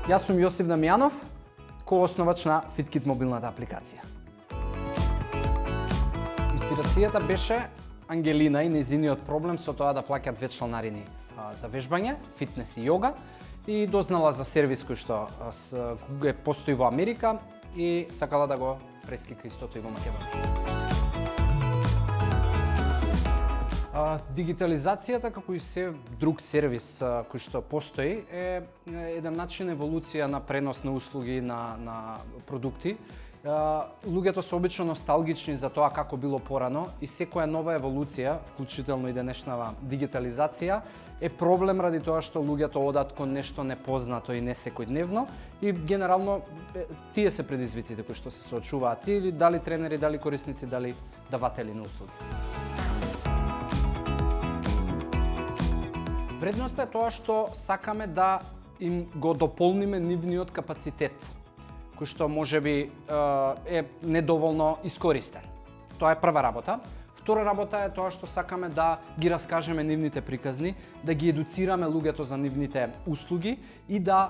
Јас сум Јосип Дамјанов, коосновач на FitKit мобилната апликација. Инспирацијата беше Ангелина и нејзиниот проблем со тоа да плаќат 2 чланарини за вежбање, фитнес и јога, и дознала за сервис кој што постои во Америка и сакала да го преслика истото и во Македонија. Дигитализацијата, како и се друг сервис кој што постои, е еден начин еволуција на пренос на услуги, на продукти. Луѓето се обично носталгични за тоа како било порано и секоја нова еволуција, вклучително и денешнава дигитализација, е проблем ради тоа што луѓето одат кон нешто непознато и не секојдневно и генерално тие се предизвиците кои што се соочуваат, или дали тренери, дали корисници, дали даватели на услуги. Вредноста е тоа што сакаме да им го дополниме нивниот капацитет, кој што можеби е недоволно искористен. Тоа е прва работа. Втора работа е тоа што сакаме да ги раскажеме нивните приказни, да ги едуцираме луѓето за нивните услуги и да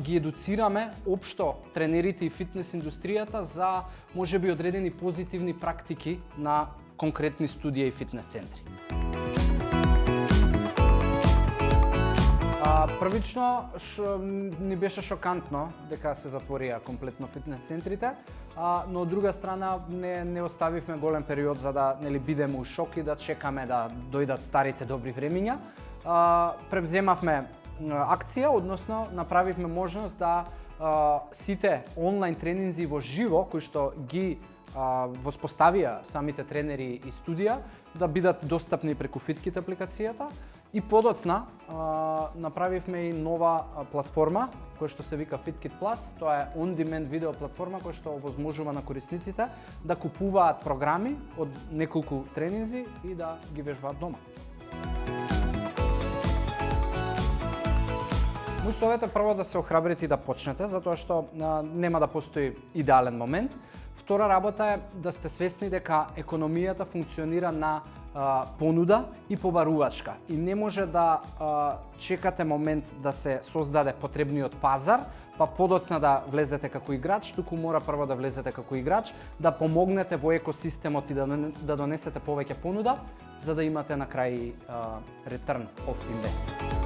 ги едуцираме општо тренерите и фитнес индустријата за можеби одредени позитивни практики на конкретни студија и фитнес центри. Првично ни беше шокантно дека се затворија комплетно фитнес центрите, но од друга страна не оставивме голем период за да бидеме у шок и да чекаме да дојдат старите добри времиња. Превземавме акција, односно направивме можност да сите онлайн тренинзи во живо кои што ги воспоставија самите тренери и студија да бидат достапни преку FitKit апликацијата и подоцна направивме и нова платформа која што се вика FitKit Plus. Тоа е on-demand видео платформа која што овозможува на корисниците да купуваат програми од неколку тренинзи и да ги вежбаат дома. Мој совет е прво да се охрабрите и да почнете, затоа што нема да постои идеален момент. Втора работа е да сте свесни дека економијата функционира на понуда и побарувачка и не може да чекате момент да се создаде потребниот пазар, па подоцна да влезете како играч, туку мора прво да влезете како играч, да помогнете во екосистемот и да донесете повеќе понуда, за да имате на крај return of investment.